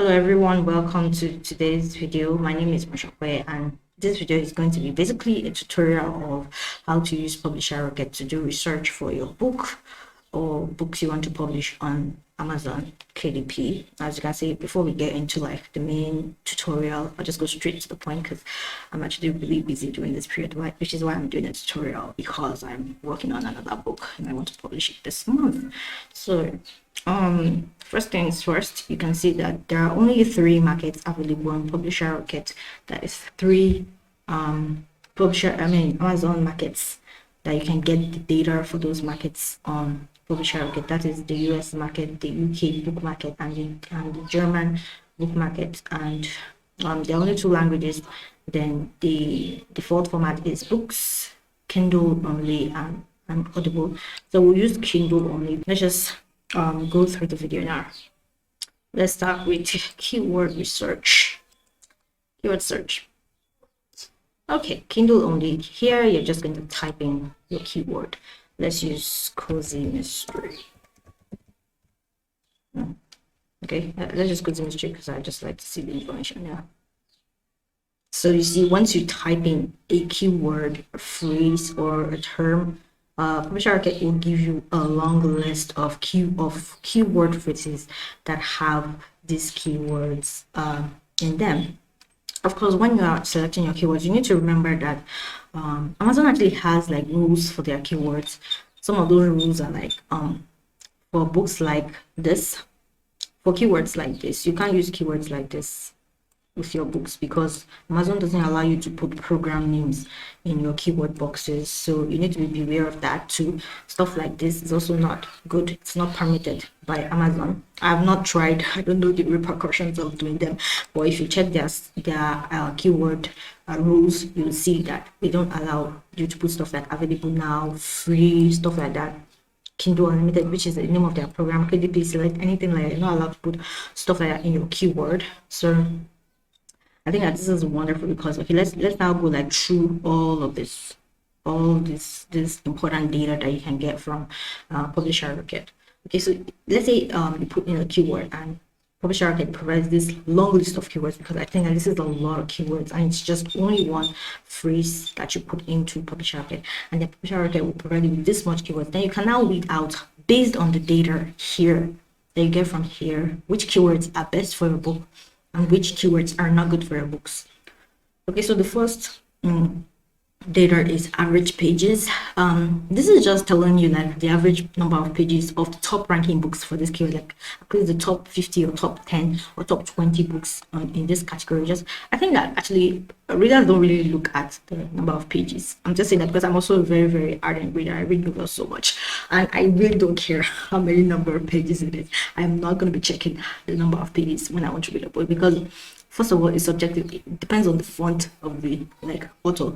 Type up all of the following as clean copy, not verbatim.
Hello everyone, welcome to today's video. My name is Mashakwe and this video is going to be basically a tutorial of how to use Publisher Rocket to do research for your book or books you want to publish on Amazon KDP. As you can see, before we get into like the main tutorial, I'll just go straight to the point because I'm actually really busy during this period, which is why I'm doing a tutorial, because I'm working on another book and I want to publish it this month. So first things first, you can see that there are only 3 markets available on Publisher Rocket. That is 3 Amazon markets that you can get the data for those markets on Publisher Rocket. That is the US market, the UK book market, and the German book market. And there are only 2 languages. Then the default format is books, Kindle only, and Audible. So we'll use Kindle only. Let's just go through the video now. Let's start with keyword research. Keyword search. Okay, Kindle only. Here you're just going to type in your keyword. Let's use cozy mystery. Okay, let's just cozy mystery because I just like to see the information now. So you see, once you type in a keyword, a phrase, or a term, Publisher Rocket will give you a long list of keyword phrases that have these keywords in them. Of course, when you are selecting your keywords, you need to remember that Amazon actually has like rules for their keywords. Some of those rules are like for books like this, for keywords like this, you can't use keywords like this with your books because Amazon doesn't allow you to put program names in your keyword boxes. So you need to be aware of that too. Stuff like this is also not good. It's not permitted by Amazon. I have not tried. I don't know the repercussions of doing them, but if you check their keyword rules, you'll see that they don't allow you to put stuff like available now, free, stuff like that. Kindle Unlimited, which is the name of their program, KDP, select, anything like that. You're not allowed to put stuff like that in your keyword. So I think that this is wonderful because, okay, let's now go like through all of this, this important data that you can get from Publisher Rocket. Okay, so let's say you put in a keyword and Publisher Rocket provides this long list of keywords, because I think that this is a lot of keywords and it's just only one phrase that you put into Publisher Rocket, and the Publisher Rocket will provide you with this much keywords. Then you can now weed out, based on the data here that you get from here, which keywords are best for your book and which keywords are not good for your books. Okay, so the first data is average pages. This is just telling you like the average number of pages of the top ranking books for this keyword, like at least the top 50 or top 10 or top 20 books in this category. I think that actually readers don't really look at the number of pages. I'm just saying that because I'm also a very, very ardent reader. I read novels so much and I really don't care how many number of pages it is. I'm not going to be checking the number of pages when I want to read a book, because first of all, it's subjective. It depends on the font of the author.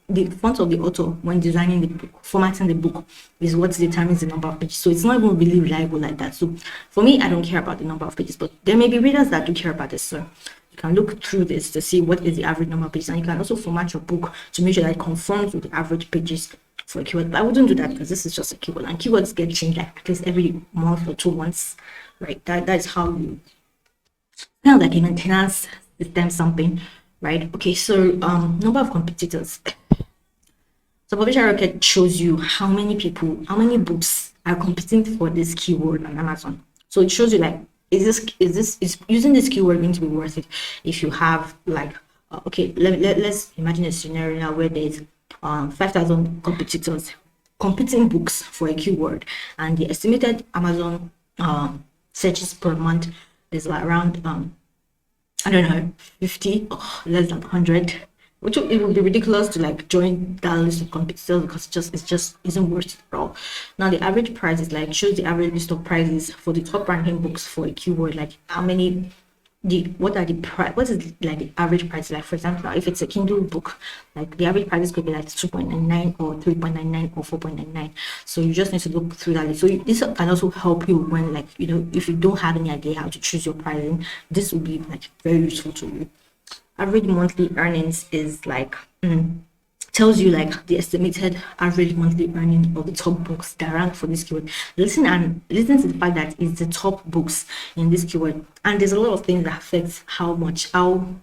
The font of the author when designing the book, formatting the book, is what determines the number of pages. So it's not even really reliable like that. So for me, I don't care about the number of pages, but there may be readers that do care about this. So you can look through this to see what is the average number of pages, and you can also format your book to make sure that it conforms with the average pages for a keyword. But I wouldn't do that because this is just a keyword, and keywords get changed like at least every month or 2 months, right? That is how you kind of like a maintenance system something, right? Okay, so number of competitors. So Publisher Rocket shows you how many books are competing for this keyword on Amazon. So it shows you like, is using this keyword going to be worth it if you have like okay, let's imagine a scenario now where there's 5,000 competitors competing books for a keyword, and the estimated Amazon searches per month is like around I don't know, 50 or less than 100, which it would be ridiculous to like join that list of competitors because it just isn't worth it at all. Now the average price is like, shows the average list of prices for the top ranking books for a keyword, like how many, what is like the average price. Like for example, if it's a Kindle book, like the average prices could be like 2.99 or 3.99 or 4.99. So you just need to look through that. So this can also help you when, like, you know, if you don't have any idea how to choose your pricing, this will be like very useful to you. Average monthly earnings is like tells you like the estimated average monthly earning of the top books that rank for this keyword. Listen to the fact that it's the top books in this keyword, and there's a lot of things that affects how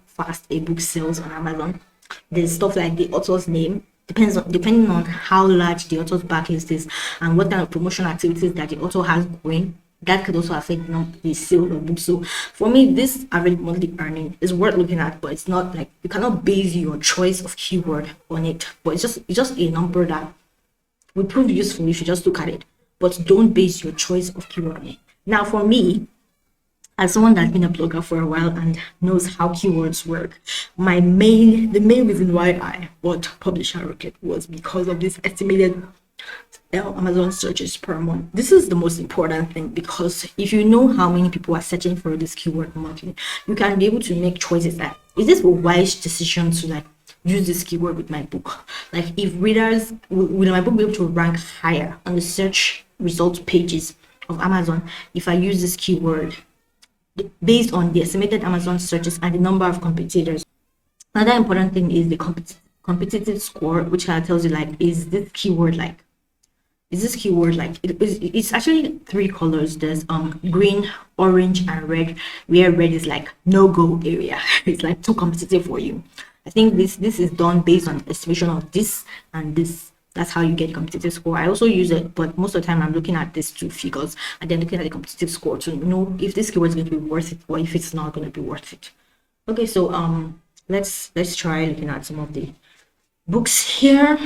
fast a book sells on Amazon. There's stuff like the author's name, depending on how large the author's backlist is and what kind of promotion activities that the author has going. That could also affect the sale of books. So for me, this average monthly earning is worth looking at, but it's not like you cannot base your choice of keyword on it. But it's just a number that will prove useful if you just look at it. But don't base your choice of keyword on it. Now, for me, as someone that's been a blogger for a while and knows how keywords work, the main reason why I bought Publisher Rocket was because of this estimated Amazon searches per month. This is the most important thing, because if you know how many people are searching for this keyword monthly, you can be able to make choices that, is this a wise decision to like use this keyword with my book? Like, if readers will my book be able to rank higher on the search results pages of Amazon if I use this keyword based on the estimated Amazon searches and the number of competitors? Another important thing is the competitive score, which kind of tells you like, is this keyword like it's actually three colors. There's green, orange, and red, where red is like no-go area. It's like too competitive for you. I think this is done based on estimation of this and this. That's how you get competitive score. I also use it, but most of the time I'm looking at these two figures and then looking at the competitive score to know if this keyword is going to be worth it or if it's not going to be worth it. Okay, so let's try looking at some of the books here.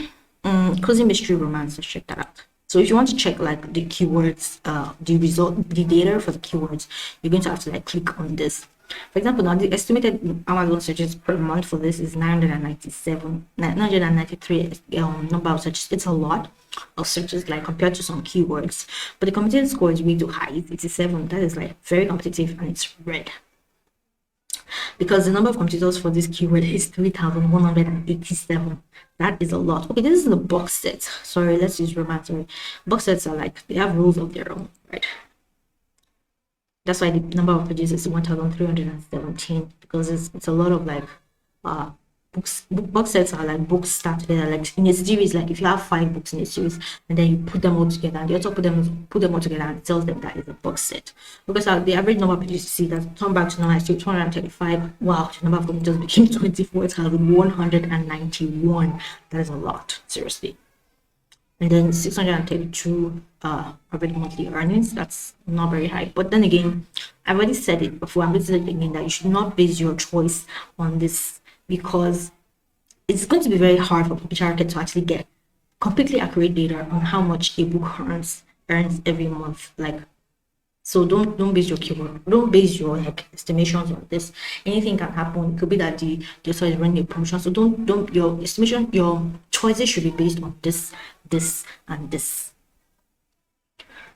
Cozy mystery romance. Let's check that out. So if you want to check like the keywords, the data for the keywords, you're going to have to like click on this. For example, now the estimated Amazon searches per month for this is 993 number of searches. It's a lot of searches like compared to some keywords, but the competitive score is way too high. It's 87. That is like very competitive, and it's red because the number of competitors for this keyword is 3,187. That is a lot. Okay, this is the box set. Sorry, let's use romance. Sorry. Box sets are like, they have rules of their own, right? That's why the number of pages is 1,317, because it's a lot of like books. Box sets are like books start together, like in a series. Like if you have 5 books in a series and then you put them all together, and the author put them all together and tells them that is a box set. Because the average number of pages you see that turn back to now is 235. Wow, the number of computers became 24,191. That is a lot, seriously. And then 632 average monthly earnings. That's not very high, but then again, I've already said it before, I'm going to say it again, that you should not base your choice on this, because it's going to be very hard for Publisher Rocket to actually get completely accurate data on how much a book earns every month. Like, so don't base your keyword, don't base your like estimations on this. Anything can happen. It could be that the author is running a promotion. So don't your estimation, your choices should be based on this, and this.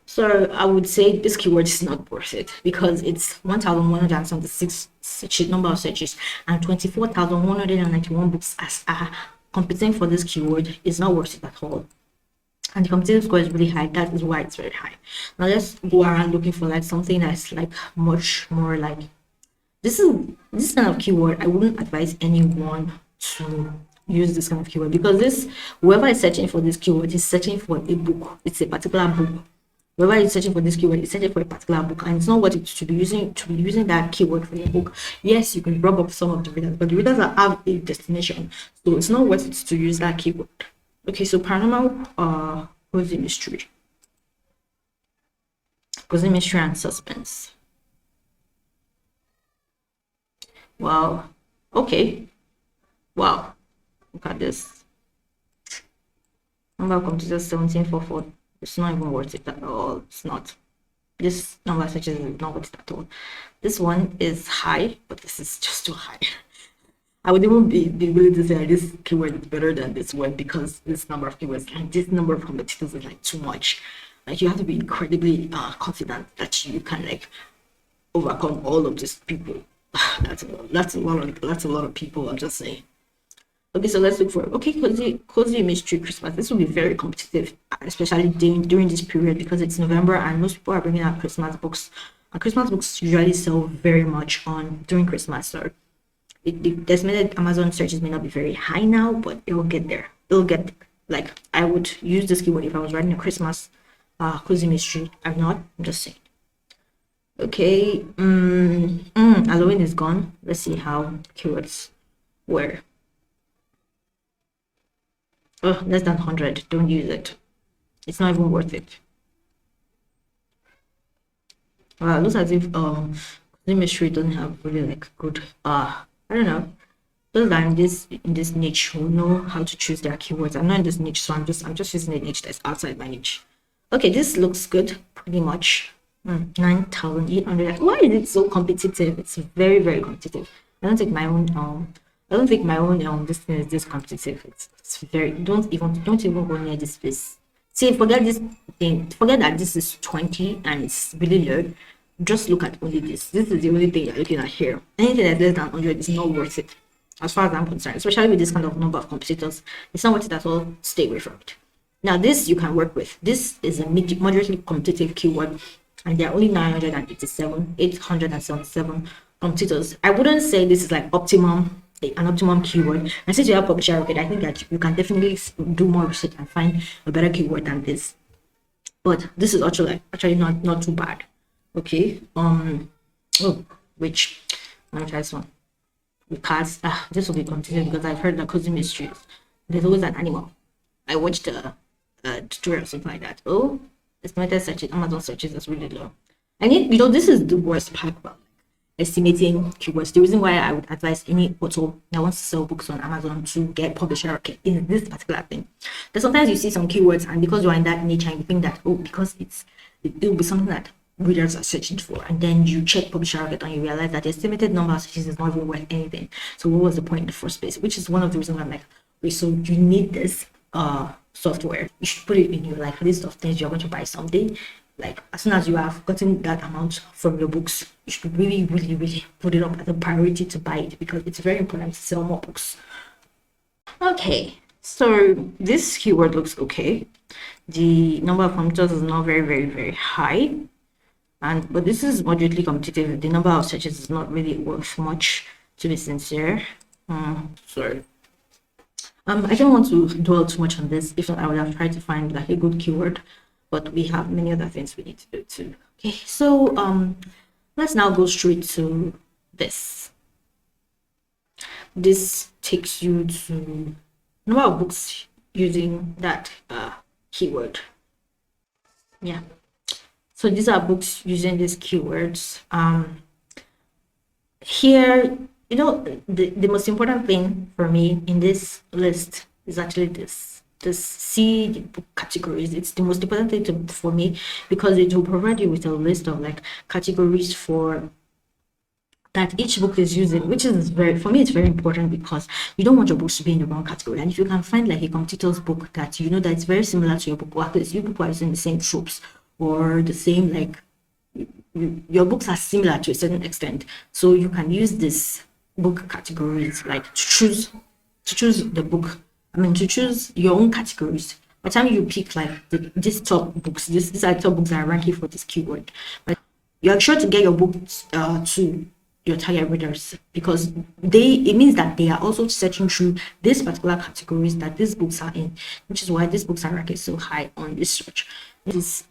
So I would say this keyword is not worth it, because it's 1,176 number of searches and 24,191 books as are competing for this keyword. Is not worth it at all. And the competitive score is really high. That is why it's very high. Now let's go around looking for like something that's like much more like this kind of keyword. I wouldn't advise anyone to use this kind of keyword, because whoever is searching for this keyword is searching for a book. It's a particular book. Whoever is searching for this keyword is searching for a particular book, and it's not what it to be using that keyword for your book. Yes, you can rub up some of the readers, but the readers have a destination, so it's not worth it to use that keyword. Okay, so paranormal, cozy mystery and suspense. Wow. Okay. Wow. Look at this. Number of computers 1744. It's not even worth it at all. It's not. This number of searches is not worth it at all. This one is high, but this is just too high. I would even be willing to say this keyword is better than this one, because this number of keywords and this number of competitors is like too much. Like, you have to be incredibly confident that you can like overcome all of these people. That's a lot of people. I'm just saying. Okay, so let's look for cozy mystery Christmas. This will be very competitive, especially during this period, because it's November and most people are bringing out Christmas books. And Christmas books usually sell very much during Christmas. So the estimated Amazon searches may not be very high now, but it will get there. it'll get, like, I would use this keyword if I was writing a Christmas cozy mystery. I'm not, I'm just saying. Okay, Halloween is gone. Let's see how keywords were. Oh, less than 100. Don't use it. It's not even worth it. It looks as if the mystery doesn't have really like good I don't know. Those that are in this niche who know how to choose their keywords. I'm not in this niche, so I'm just using a niche that's outside my niche. Okay, this looks good, pretty much. 9,800. Why is it so competitive? It's very, very competitive. I don't think my own this thing is this competitive. It's very, don't even go near this place. See, forget this thing, forget that this is 20 and it's really low. Just look at only this. This is the only thing you're looking at here. Anything that's less than 100 is not worth it, as far as I'm concerned, especially with this kind of number of competitors. It's not worth it at all. Stay away from it. Now, this you can work with. This is a moderately competitive keyword, and there are only 877 competitors. I wouldn't say this is like an optimum keyword. And since you have publisher rocket, I think that you can definitely do more research and find a better keyword than this. But this is actually not too bad. Okay. Which let me try this one. Because this will be continued because I've heard the cozy mysteries. There's always an animal. I watched a tutorial or something like that. Oh, estimated searches, Amazon searches is really low. And this is the worst part about estimating keywords. The reason why I would advise any author that wants to sell books on Amazon to get publisher in this particular thing. That sometimes you see some keywords, and because you're in that niche and you think that, oh, because it'll be something that readers are searching for, and then you check publisher rocket and you realize that the estimated number of searches is not even worth anything. So what was the point in the first place? Which is one of the reasons why I'm like, wait, so you need this software. You should put it in your like list of things you're going to buy someday. Like as soon as you have gotten that amount from your books, you should really, really, really put it up as a priority to buy it, because it's very important to sell more books. Okay, so this keyword looks okay. The number of competitors is not very, very, very high. But this is moderately competitive. The number of searches is not really worth much, to be sincere. Sorry. I don't want to dwell too much on this. If not, I would have tried to find like a good keyword, but we have many other things we need to do too. Okay, so let's now go straight to this. This takes you to number of books using that keyword. Yeah. So these are books using these keywords. Here, the most important thing for me in this list is actually this see the book categories. It's the most important thing for me, because it will provide you with a list of like categories for that each book is using, which is for me it's very important, because you don't want your books to be in the wrong category. And if you can find like a competitor's book that that it's very similar to your book, or at least you people are using the same tropes or the same, like your books are similar to a certain extent, so you can use this book categories, like to choose the book, to choose your own categories. By the time you pick like these top books, these are top books that are ranking for this keyword, but you're sure to get your books to your target readers, because it means that they are also searching through these particular categories that these books are in, which is why these books are ranking so high on this search. This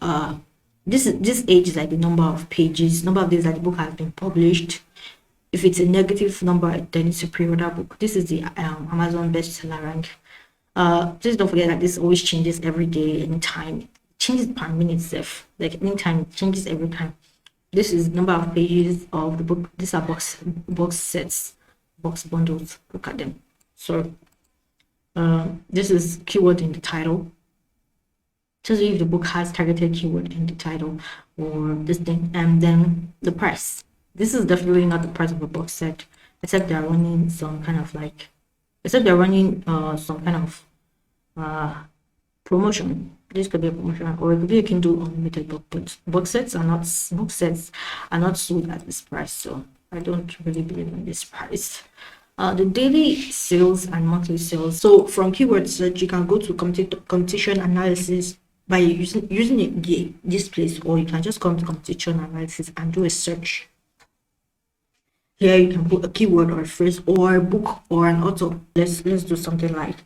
age is like the number of pages, number of days that the book has been published. If it's a negative number, then it's a pre-order book. This is the Amazon bestseller rank. Please don't forget that this always changes every day, anytime. It changes per minute itself. Like anytime, it changes every time. This is number of pages of the book. These are box sets, box bundles. Look at them. So this is keyword in the title. Tells you if the book has targeted keyword in the title or this thing. And then the price. This is definitely not the price of a box set, except they're running some kind of promotion. This could be a promotion, or it could be a Kindle Unlimited book, but book sets are not sold at this price, so I don't really believe in this price. The daily sales and monthly sales. So from keyword search, you can go to competition analysis by using this place, or you can just come to competition analysis and do a search. Here you can put a keyword or a phrase or a book or an author. Let's do something like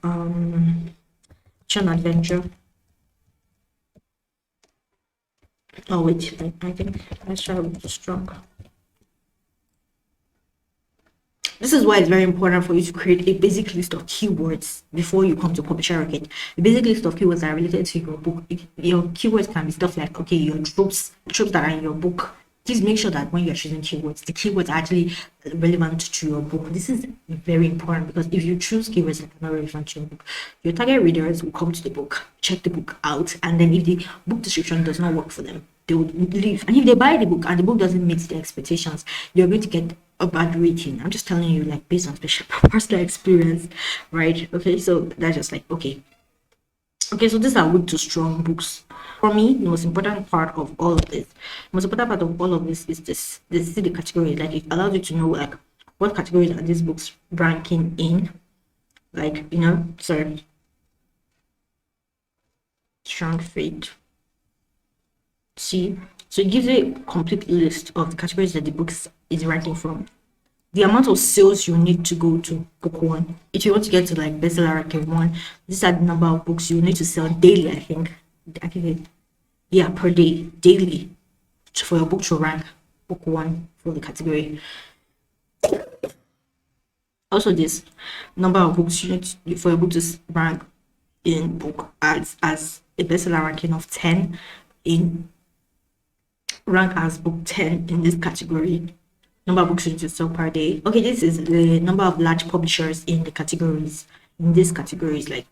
action adventure. Oh wait, I think let's try with strong. This is why it's very important for you to create a basic list of keywords before you come to publisher rocket. A basic list of keywords that are related to your book. Your keywords can be stuff like, okay, your tropes that are in your book. Please make sure that when you're choosing keywords, the keywords are actually relevant to your book. This is very important because if you choose keywords that are not relevant to your book, your target readers will come to the book, check the book out, and then if the book description does not work for them, they would leave. And if they buy the book and the book doesn't meet their expectations, you're going to get a bad rating. I'm just telling you, like, based on special personal experience, right? Okay, so that's just like, okay, so these are weak to strong books. For me, the most important part of all of this, is this is the category. Like, it allows you to know, like, what categories are these books ranking in, like, you know. Sorry, strong faith. See, so it gives you a complete list of the categories that the book is ranking from. The amount of sales you need to go to book one. If you want to get to like bestseller ranking one, these are the number of books you need to sell daily. I think, yeah, per day, daily, for your book to rank book one for the category. Also, this number of books you need for your book to rank in book as a bestseller ranking of 10 in rank as book 10 in this category. Number of books you need to sell per day. Okay, this is the number of large publishers in the categories. In these categories, like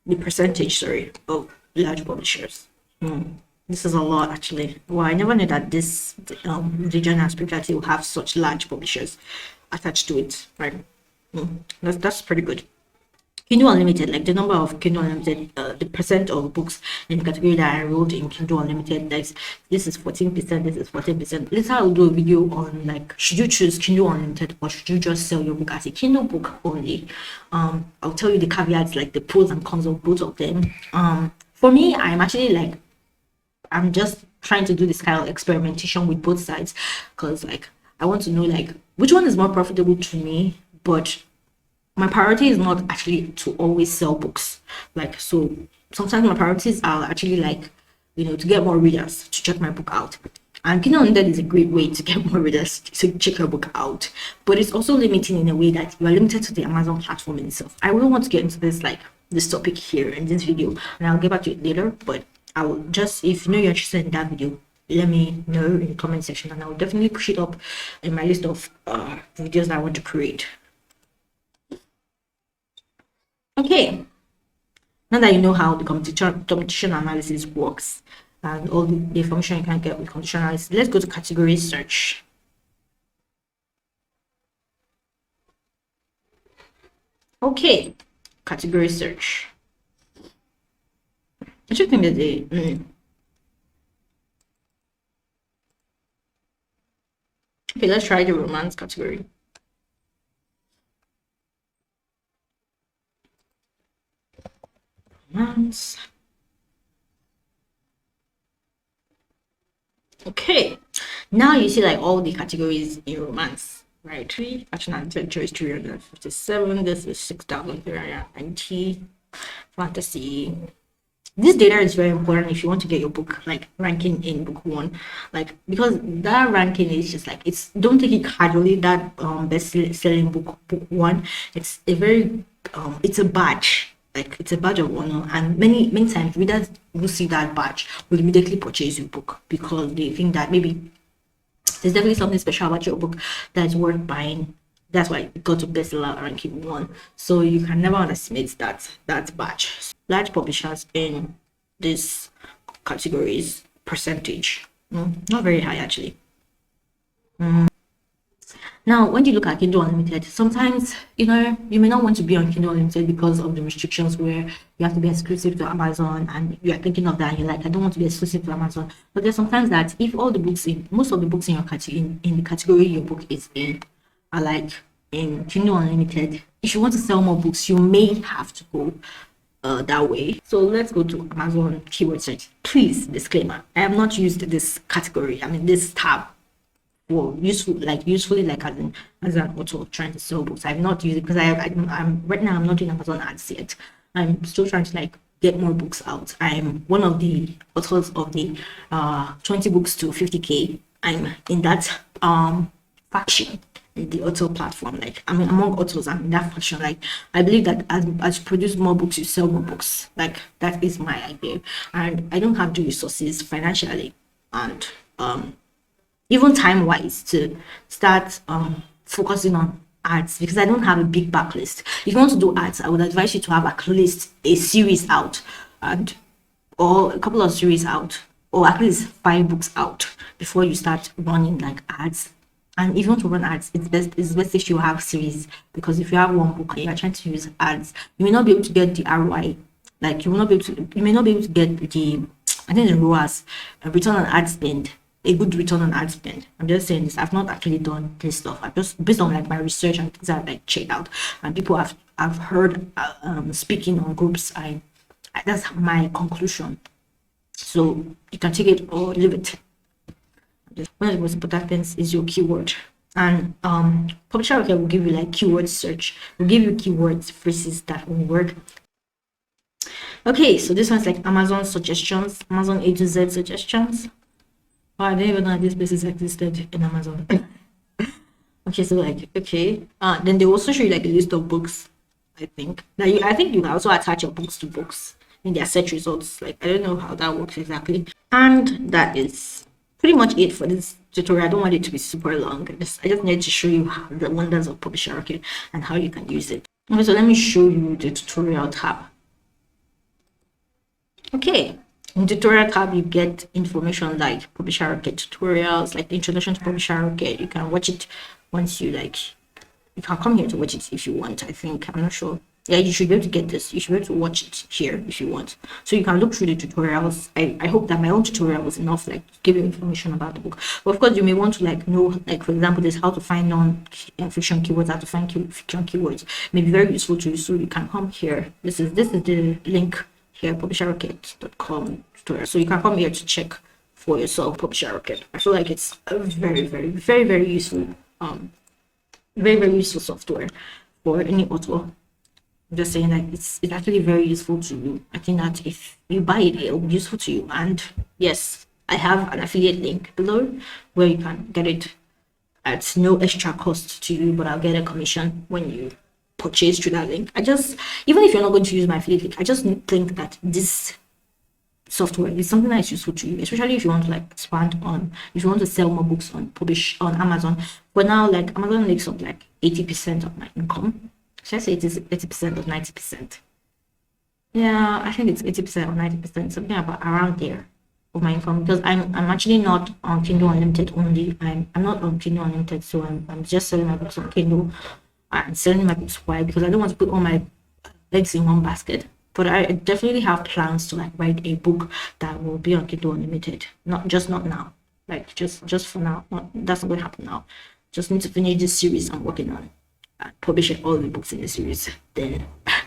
the percentage, sorry, of large publishers. This is a lot, actually. Well, I never knew that this region and spirituality will have such large publishers attached to it, right? That's pretty good. Kindle Unlimited, like the number of Kindle Unlimited, the percent of books in the category that are enrolled in Kindle Unlimited, like this is 14%, this is 14%. Later I'll do a video on, like, should you choose Kindle Unlimited or should you just sell your book as a Kindle book only. I'll tell you the caveats, like the pros and cons of both of them. For me, I'm actually like, I'm just trying to do this kind of experimentation with both sides because, like, I want to know, like, which one is more profitable to me, but my priority is not actually to always sell books. Like, so sometimes my priorities are actually, like, you know, to get more readers to check my book out. And Kindle Unlimited is a great way to get more readers to check your book out, but it's also limiting in a way that you are limited to the Amazon platform itself. I will want to get into this, like, this topic here in this video, and I'll get back to it later. But I will just, if you know you're interested in that video, let me know in the comment section, and I will definitely push it up in my list of videos that I want to create. Okay, now that you know how the competition analysis works and all the information you can get with competition analysis, let's go to category search. Okay, category search. I should think that okay, let's try the romance category. Romance. Okay, now you see, like, all the categories in romance, right? Action adventure is 357. This is 6,390. Fantasy. This data is very important if you want to get your book, like, ranking in book one, like, because that ranking is just like, it's, don't take it casually. That best selling book one, it's a very it's a badge. Like, it's a badge of honor, and many times readers who see that badge will immediately purchase your book because they think that maybe there's definitely something special about your book that's worth buying. That's why it got to bestseller ranking one. So you can never underestimate that badge. Large publishers in this categories percentage, not very high, actually. Now, when you look at Kindle Unlimited, sometimes, you know, you may not want to be on Kindle Unlimited because of the restrictions where you have to be exclusive to Amazon, and you are thinking of that and you're like, I don't want to be exclusive to Amazon. But there's sometimes that if all the books most of the books in your category, in the category your book is in, are like in Kindle Unlimited, if you want to sell more books, you may have to go that way. So let's go to Amazon keyword search. Please, disclaimer, I have not used this category, I mean this tab, for usefully, like as an author trying to sell books. I've not used it because I'm right now, I'm not doing Amazon ads yet. I'm still trying to like get more books out. I'm one of the authors of the 20 books to 50K. I'm in that faction in the author platform. Like, I mean, among authors, I'm in that faction. Like, I believe that as you produce more books, you sell more books. Like, that is my idea. And I don't have the resources financially and even time wise to start focusing on ads, because I don't have a big backlist. If you want to do ads, I would advise you to have at least a series out, and or a couple of series out, or at least 5 books out before you start running like ads. And if you want to run ads, it's best if you have series, because if you have one book and you're trying to use ads, you may not be able to get the ROI. Like, you may not be able to get the, I think, the ROAS, return on ad spend, a good return on ad spend. I'm just saying this. I've not actually done this stuff. I've just, based on like my research and things I've like checked out, and people I've heard speaking on groups. That's my conclusion. So you can take it or leave it. One of the most important things is your keyword. And Publisher Rocket will give you like keyword search. Will give you keywords, phrases that will work. Okay, so this one's like Amazon suggestions, Amazon A to Z suggestions. Oh, I didn't even know these places existed in Amazon. Okay, so like, okay. Then they also show you like a list of books, I think. Now, I think you can also attach your books to books in their search results. Like, I don't know how that works exactly. And that is pretty much it for this tutorial. I don't want it to be super long. I just need to show you the wonders of Publisher Rocket and how you can use it. Okay, so let me show you the tutorial tab. Okay, in tutorial tab, you get information like Publisher Rocket tutorials, like the introduction to Publisher Rocket. You can watch it once you like. You can come here to watch it if you want. I think, I'm not sure. Yeah, you should be able to get this. You should be able to watch it here if you want. So you can look through the tutorials. I hope that my own tutorial was enough, like, to give you information about the book. But of course, you may want to like know, like, for example, there's how to find non-fiction keywords, how to find fiction keywords. It may be very useful to you. So you can come here. This is the link here, publisherrocket.com tutorial. So you can come here to check for yourself Publisher Rocket. I feel like it's a very useful very useful software for any author. I'm just saying that it's actually very useful to you. I think that if you buy it, it'll be useful to you. And yes, I have an affiliate link below where you can get it at no extra cost to you, but I'll get a commission when you purchase through that link. Even if you're not going to use my affiliate link, I just think that this software is something that is useful to you, especially if you want to like expand on, if you want to sell more books on Amazon. But now, like, Amazon makes up like 80% of my income. Should I say it is 80% or 90%? Yeah, I think it's 80% or 90%, something about around there of my income, because I'm actually not on Kindle Unlimited only. I'm not on Kindle Unlimited, so I'm just selling my books on Kindle and selling my books. Why? Because I don't want to put all my eggs in one basket. But I definitely have plans to like write a book that will be on Kindle Unlimited. Not now. Like, just for now. That's not going to happen now. Just need to finish this series I'm working on and publish all the books in the series. Then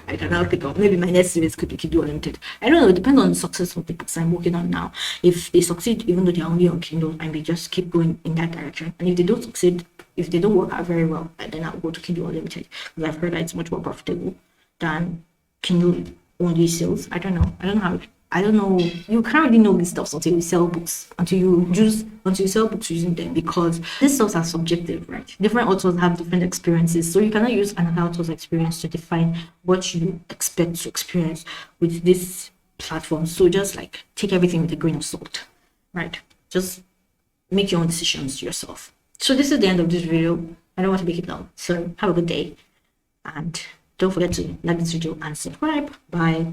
I can now pick up. Maybe my next series could be Kindle Unlimited. I don't know. It depends on the success of the books I'm working on now. If they succeed, even though they're only on Kindle, I may just keep going in that direction. And if they don't succeed, if they don't work out very well, then I'll go to Kindle Unlimited, because I've heard that it's much more profitable than Kindle only sales. I don't know. You can't really know these stuff until you sell books, until you sell books using them, because these stuff are subjective, right? Different authors have different experiences, so you cannot use another author's experience to define what you expect to experience with this platform. So just like take everything with a grain of salt, right? Just make your own decisions yourself. So this is the end of this video. I don't want to make it long, so have a good day, and don't forget to like this video and subscribe. Bye.